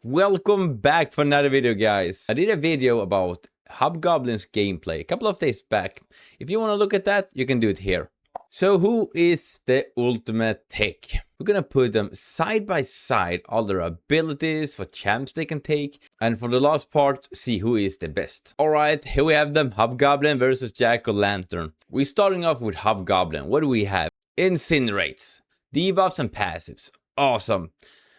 Welcome back for another video, guys. I did a video about Hobgoblin's gameplay a couple of days back. If you want to look at that, you can do it here. So who is the ultimate tech? We're gonna put them side by side, all their abilities, what champs they can take, and for the last part, see who is the best. Alright, here we have them, Hobgoblin versus Jack-o'-lantern. We're starting off with Hobgoblin. What do we have? Incinerates, debuffs and passives. Awesome.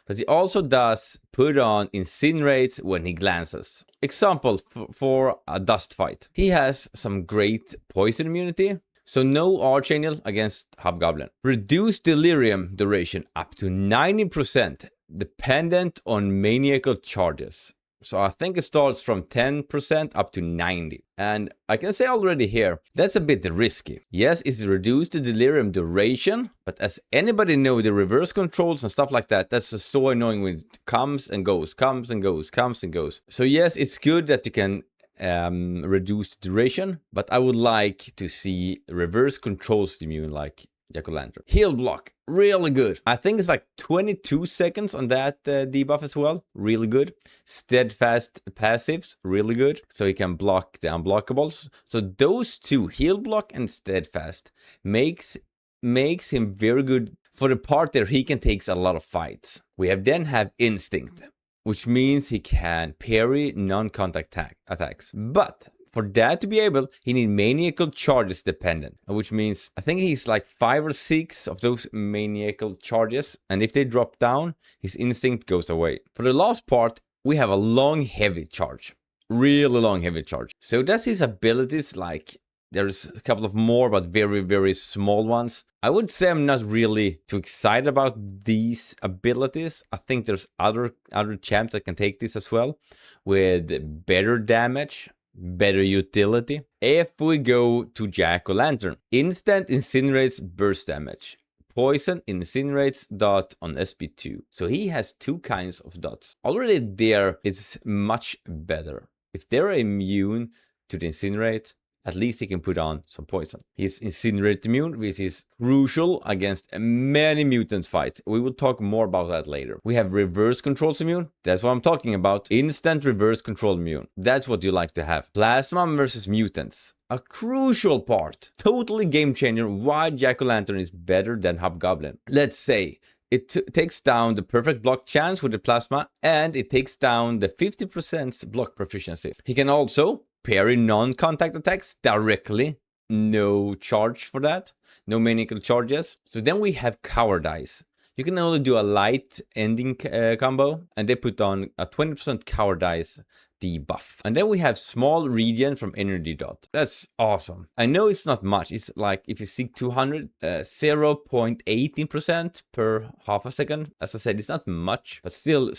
But he also does put on incinerates when he glances. Example for a dust fight. He has some great poison immunity. So no Archangel against Hobgoblin. Reduce delirium duration up to 90%, dependent on maniacal charges. So I think it starts from 10% up to 90%. And I can say already here, that's a bit risky. Yes, it's reduced the delirium duration, but as anybody know, the reverse controls and stuff like that, that's just so annoying when it comes and goes, comes and goes, comes and goes. So yes, it's good that you can reduce the duration, but I would like to see reverse controls immune like Jack-o'-lantern. Heal block, really good. I think it's like 22 seconds on that debuff as well, really good. Steadfast passives, really good, so he can block the unblockables. So those two, heal block and steadfast, makes him very good for the part there he can take a lot of fights. We then have instinct, which means he can parry non-contact attacks. But for that to be able, he needs maniacal charges dependent, which means I think he's like 5 or 6 of those maniacal charges. And if they drop down, his instinct goes away. For the last part, we have a long, heavy charge. Really long, heavy charge. So that's his abilities, like there's a couple of more, but very, very small ones. I would say I'm not really too excited about these abilities. I think there's other champs that can take this as well with better damage, better utility. If we go to Jack-o'-lantern, instant incinerates burst damage. Poison incinerates dot on SP2. So he has 2 kinds of dots. Already there is much better. If they're immune to the incinerate, at least he can put on some poison. He's incinerate immune, which is crucial against many mutant fights. We will talk more about that later. We have reverse controls immune. That's what I'm talking about. Instant reverse control immune. That's what you like to have. Plasma versus mutants. A crucial part. Totally game changer why Jack-o'-lantern is better than Hobgoblin. Let's say it takes down the perfect block chance with the plasma, and it takes down the 50% block proficiency. He can also parry non-contact attacks directly, no charge for that, no maniacal charges. So then we have cowardice. You can only do a light ending combo, and they put on a 20% cowardice debuff. And then we have small regen from energy dot. That's awesome. I know it's not much. It's like if you seek 200, 0.18% per half a second. As I said, it's not much, but still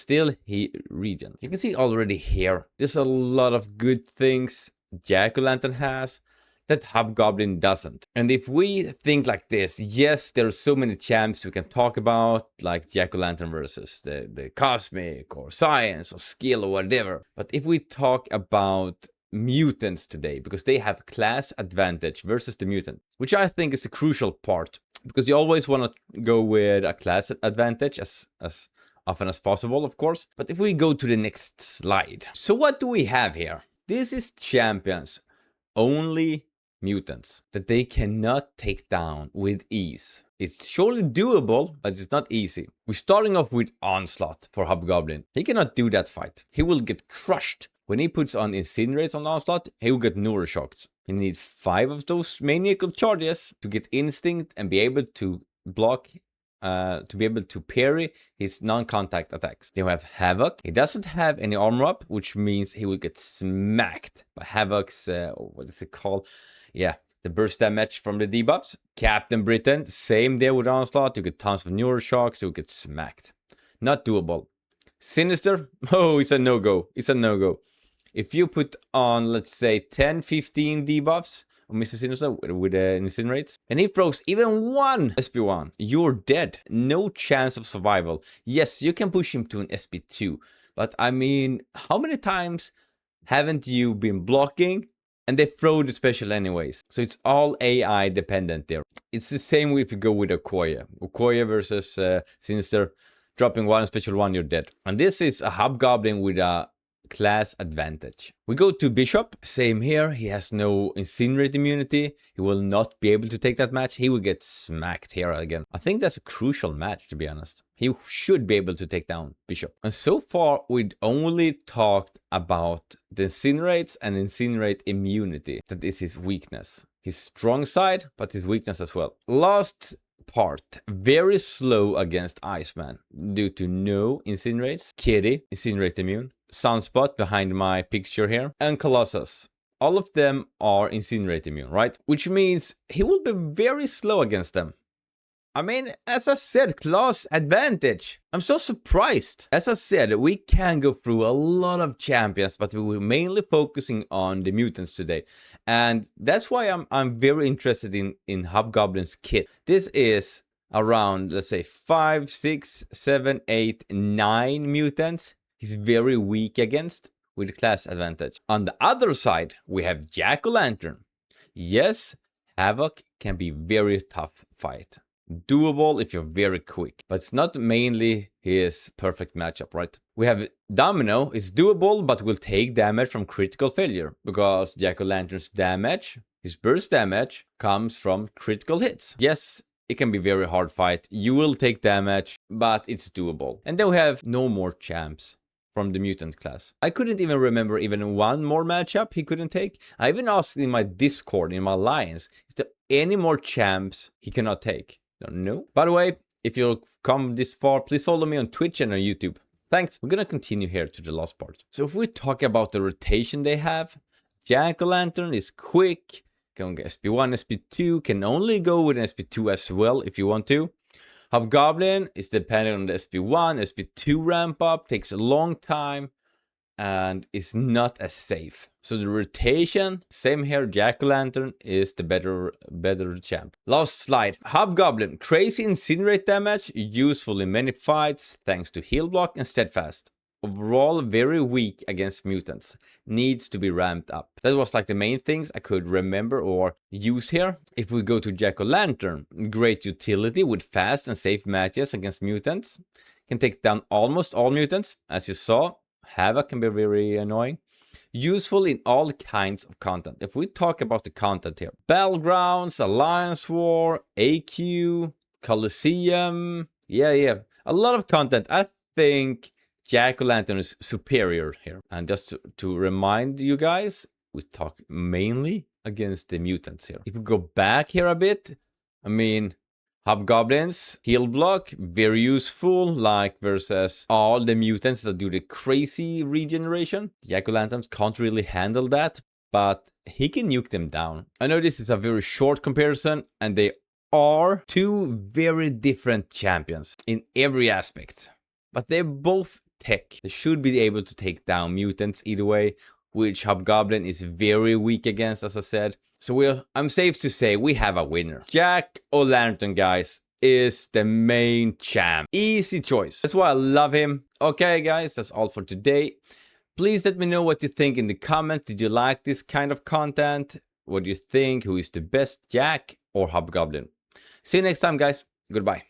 he regen. You can see already here, there's a lot of good things Jack-o'-lantern has that Hobgoblin doesn't. And if we think like this, yes, there are so many champs we can talk about, like Jack-o'-lantern versus the cosmic or science or skill or whatever. But if we talk about mutants today, because they have class advantage versus the mutant, which I think is a crucial part, because you always want to go with a class advantage as often as possible, of course. But if we go to the next slide. So what do we have here? This is champions, only mutants that they cannot take down with ease. It's surely doable, but it's not easy. We're starting off with Onslaught for Hobgoblin. He cannot do that fight. He will get crushed. When he puts on Incinerates on Onslaught, he will get Neuroshocked. He needs 5 of those maniacal charges to get Instinct and be able to block, to be able to parry his non-contact attacks. Then we have Havoc. He doesn't have any armor up, which means he will get smacked by Havoc's, what is it called? Yeah, the burst damage from the debuffs. Captain Britain, same there with Onslaught. You get tons of Neuroshocks, you get smacked. Not doable. Sinister, oh, it's a no-go. It's a no-go. If you put on, let's say, 10, 15 debuffs on Mr. Sinister with incinerates, and he throws even 1 SP1, you're dead. No chance of survival. Yes, you can push him to an SP2, but I mean, how many times haven't you been blocking and they throw the special anyways? So it's all AI dependent there. It's the same if you go with Okoye. Okoye versus Sinister. Dropping one special one, you're dead. And this is a Hobgoblin with a class advantage. We go to Bishop. Same here. He has no Incinerate immunity. He will not be able to take that match. He will get smacked here again. I think that's a crucial match, to be honest. He should be able to take down Bishop. And so far, we'd only talked about the Incinerates and Incinerate immunity. That is his weakness. His strong side, but his weakness as well. Last part, very slow against Iceman due to no Incinerates. Kitty, Incinerate immune. Sunspot behind my picture here, and Colossus. All of them are Incinerate immune, right? Which means he will be very slow against them. I mean, as I said, class advantage. I'm so surprised. As I said, we can go through a lot of champions, but we're mainly focusing on the mutants today. And that's why I'm very interested in Hobgoblin's kit. This is around, let's say, 5, 6, 7, 8, 9 mutants. He's very weak against with class advantage. On the other side, we have Jack-o'-lantern. Yes, Havoc can be very tough fight. Doable if you're very quick, but it's not mainly his perfect matchup, right? We have Domino is doable, but will take damage from critical failure because Jack-o'-lantern's damage, his burst damage, comes from critical hits. Yes, it can be very hard fight. You will take damage, but it's doable. And then we have no more champs from the mutant class. I couldn't even remember even one more matchup he couldn't take. I even asked in my Discord, in my alliance, is there any more champs he cannot take? Don't know. By the way, if you've come this far, please follow me on Twitch and on YouTube. Thanks. We're gonna continue here to the last part. So if we talk about the rotation they have, Jack-o'-lantern is quick, can get SP1, SP2, can only go with an SP2 as well if you want to. Hobgoblin is dependent on the SP1, SP2 ramp up, takes a long time, and is not as safe. So the rotation, same here, Jack-o'-lantern is the better champ. Last slide. Hobgoblin, crazy incinerate damage, useful in many fights thanks to heal block and steadfast. Overall very weak against mutants, needs to be ramped up. That was like the main things I could remember or use here. If we go to Jack-o'-lantern, great utility with fast and safe matches against mutants. Can take down almost all mutants, as you saw. Havoc can be very annoying. Useful in all kinds of content. If we talk about the content here, Battlegrounds, Alliance War, AQ, Colosseum, yeah, a lot of content. I think Jack-o'-lantern is superior here. And just to remind you guys, we talk mainly against the mutants here. If we go back here a bit, I mean, Hobgoblins, heal block, very useful, like versus all the mutants that do the crazy regeneration. Jack-o'-lanterns can't really handle that, but he can nuke them down. I know this is a very short comparison, and they are two very different champions in every aspect. But they're both tech. They should be able to take down mutants either way, which Hobgoblin is very weak against, as I said. So I'm safe to say we have a winner. Jack-o'-lantern, guys, is the main champ. Easy choice. That's why I love him. Okay, guys, that's all for today. Please let me know what you think in the comments. Did you like this kind of content? What do you think? Who is the best, Jack or Hobgoblin? See you next time, guys. Goodbye.